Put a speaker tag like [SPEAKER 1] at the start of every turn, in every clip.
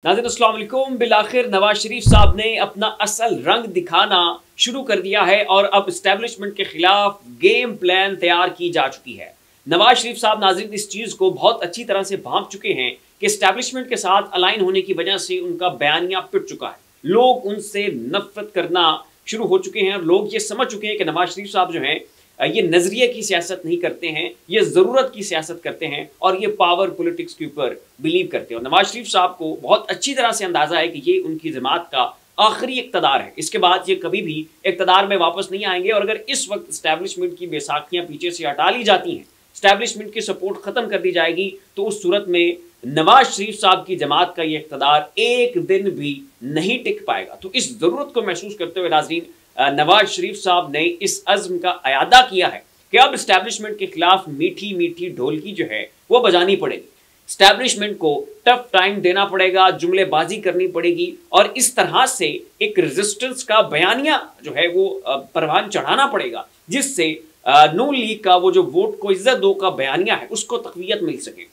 [SPEAKER 1] नाज़रीन अस्सलाम वालेकुम। बिलाखिर नवाज शरीफ साहब ने अपना असल रंग दिखाना शुरू कर दिया है और अब स्टैब्लिशमेंट के खिलाफ गेम प्लान तैयार की जा चुकी है। नवाज शरीफ साहब नाज़रीन इस चीज़ को बहुत अच्छी तरह से भांप चुके हैं कि स्टैब्लिशमेंट के साथ अलाइन होने की वजह से उनका बयानिया पिट चुका है। लोग उनसे नफरत करना शुरू हो चुके हैं और लोग ये समझ चुके हैं कि नवाज शरीफ साहब जो हैं ये नजरिए की सियासत नहीं करते हैं, ये ज़रूरत की सियासत करते हैं और ये पावर पॉलिटिक्स के ऊपर बिलीव करते हैं। और नवाज शरीफ साहब को बहुत अच्छी तरह से अंदाजा है कि ये उनकी जमात का आखिरी इक़्तिदार है, इसके बाद ये कभी भी इक़्तिदार में वापस नहीं आएंगे। और अगर इस वक्त स्टैब्लिशमेंट की बेसाखियां पीछे से हटा ली जाती हैं, स्टैब्लिशमेंट की सपोर्ट खत्म कर दी जाएगी, तो उस सूरत में नवाज शरीफ साहब की जमात का ये इक़्तिदार एक दिन भी नहीं टिक पाएगा। तो इस जरूरत को महसूस करते हुए नाज़रीन नवाज शरीफ साहब ने इस अज़्म का अयादा किया है कि अब स्टैब्लिशमेंट के खिलाफ मीठी मीठी ढोलकी जो है वो बजानी पड़ेगी। स्टैब्लिशमेंट को टफ टाइम देना पड़ेगा, जुमलेबाजी करनी पड़ेगी और इस तरह से एक रेजिस्टेंस का बयानिया जो है वो परवान चढ़ाना पड़ेगा, जिससे नून लीग का वो जो वोट को इज्जत दो का बयानिया है उसको तक़वियत मिल सके।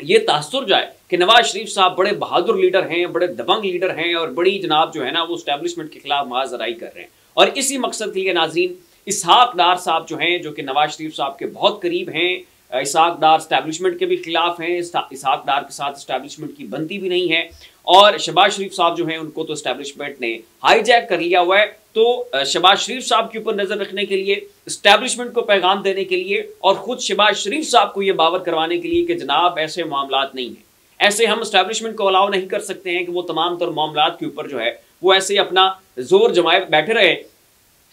[SPEAKER 1] ये तासुर जाए कि नवाज शरीफ साहब बड़े बहादुर लीडर हैं, बड़े दबंग लीडर हैं और बड़ी जनाब जो है ना वो स्टैब्लिशमेंट के खिलाफ मुआज़राई कर रहे हैं। और इसी मकसद के लिए नाज़रीन इसहाक डार साहब जो हैं, जो कि नवाज शरीफ साहब के बहुत करीब हैं, इसहाक डार स्टैब्लिशमेंट के भी खिलाफ हैं, इसहाक डार के साथ स्टैब्लिशमेंट की बनती भी नहीं है। और शहबाज शरीफ साहब जो हैं उनको तो स्टैब्लिशमेंट ने हाईजैक कर लिया हुआ है। तो शहबाज शरीफ साहब के ऊपर नजर रखने के लिए, स्टैब्लिशमेंट को पैगाम देने के लिए और खुद शहबाज शरीफ साहब को यह बावर करवाने के लिए कि जनाब ऐसे मामलात नहीं है, ऐसे हम स्टैब्लिशमेंट को अलाउ नहीं कर सकते हैं कि वो तमाम तर मामलात के ऊपर जो है वो ऐसे अपना जोर जमाए बैठे रहे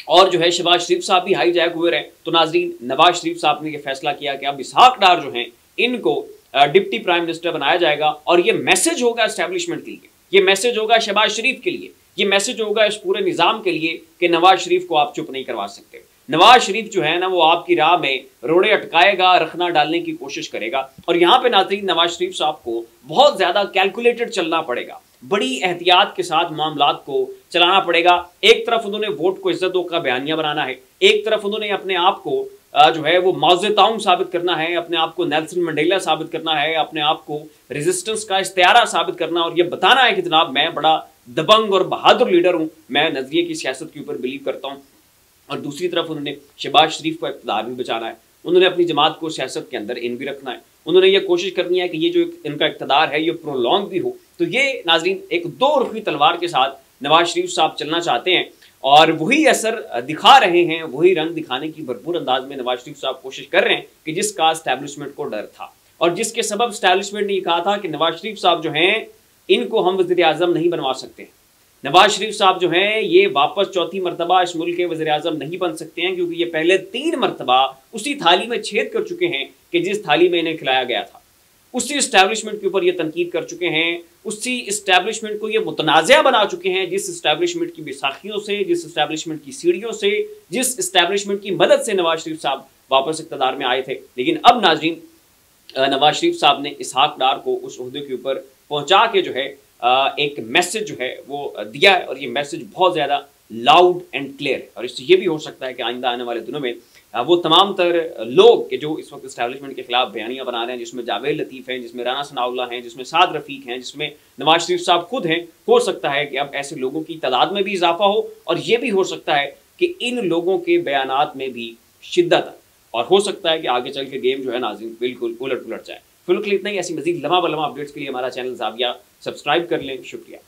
[SPEAKER 1] और जो है शहबाज शरीफ साहब भी हाईजैक हुए रहे। तो नाजरीन नवाज शरीफ साहब ने यह फैसला किया कि अब इसहाक डार जो हैं इनको डिप्टी प्राइम मिनिस्टर बनाया जाएगा और ये मैसेज होगा स्टैब्लिशमेंट के लिए, ये मैसेज होगा शहबाज शरीफ के लिए, ये मैसेज होगा इस पूरे निज़ाम के लिए कि नवाज शरीफ को आप चुप नहीं करवा सकते। नवाज शरीफ जो है ना वो आपकी राह में रोड़े अटकाएगा, रखना डालने की कोशिश करेगा। और यहाँ पे नाज़रीन नवाज शरीफ साहब को बहुत ज़्यादा कैलकुलेटेड चलना पड़ेगा, बड़ी एहतियात के साथ मामलात को चलाना पड़ेगा। एक तरफ उन्होंने वोट को इज्जत दो का बयानिया बनाना है, एक तरफ उन्होंने अपने आप को जो है वो माज़-ए-ताउन साबित करना है, अपने आप को नेल्सन मंडेला साबित करना है, अपने आप को रेजिस्टेंस का इस्तियारा साबित करना और ये बताना है कि जनाब मैं बड़ा दबंग और बहादुर लीडर हूँ, मैं नजरिए की सियासत के ऊपर बिलीव करता हूँ। और दूसरी तरफ उन्होंने शहबाज शरीफ को इक़्तिदार भी बचाना है, उन्होंने अपनी जमात को सियासत के अंदर इन भी रखना है, उन्होंने ये कोशिश करनी है कि ये जो इनका इक़्तिदार है ये प्रोलॉन्ग भी हो। तो ये नाजरीन एक दो रुखी तलवार के साथ नवाज शरीफ साहब चलना चाहते हैं और वही असर दिखा रहे हैं, वही रंग दिखाने की भरपूर अंदाज में नवाज शरीफ साहब कोशिश कर रहे हैं कि जिसका स्टैब्लिशमेंट को डर था और जिसके सबब स्टैब्लिशमेंट ने ये कहा था कि नवाज शरीफ साहब जो हैं इनको हम वज़ीर आज़म नहीं बनवा सकते। नवाज शरीफ साहब जो हैं ये वापस चौथी मरतबा इस मुल्क के वज़ीर आज़म नहीं बन सकते हैं, क्योंकि ये पहले 3 मरतबा उसी थाली में छेद कर चुके हैं कि जिस थाली में इन्हें खिलाया गया था। उसी इस्टेब्लिशमेंट के ऊपर ये तनकीद कर चुके हैं, उसी इस्टेब्लिशमेंट को ये मुतनाज़ा बना चुके हैं जिस इस्टेब्लिशमेंट की बेसाखियों से, जिस इस्टेब्लिशमेंट की सीढ़ियों से, जिस इस्टेब्लिशमेंट की मदद से नवाज शरीफ साहब वापस इक़्तिदार में आए थे। लेकिन अब नाज़रीन नवाज शरीफ साहब ने इसहाक डार को उस ओहदे के ऊपर पहुँचा के जो है एक मैसेज जो है वो दिया है और ये मैसेज बहुत ज़्यादा लाउड एंड क्लियर है। और इससे ये भी हो सकता है कि आइंदा आने वाले दिनों में वो तमाम तर लोग के जो इस वक्त इस्टेब्लिशमेंट के खिलाफ बयानियाँ बना रहे हैं, जिसमें जावेद लतीफ़ हैं, जिसमें राना सनाउल्लाह हैं, जिसमें साद रफ़ीक हैं, जिसमें नवाज शरीफ साहब खुद हैं, हो सकता है कि अब ऐसे लोगों की तादाद में भी इजाफा हो और ये भी हो सकता है कि इन लोगों के बयानात में भी शिद्दत आए और हो सकता है कि आगे चल के गेम जो है नाज़रीन बिल्कुल उलट पुलट जाए। फिलहाल इतना ही, ऐसी मज़ीद लम्हा ब लम्हा अपडेट्स के लिए हमारा चैनल ज़ाविया सब्सक्राइब कर लें। शुक्रिया।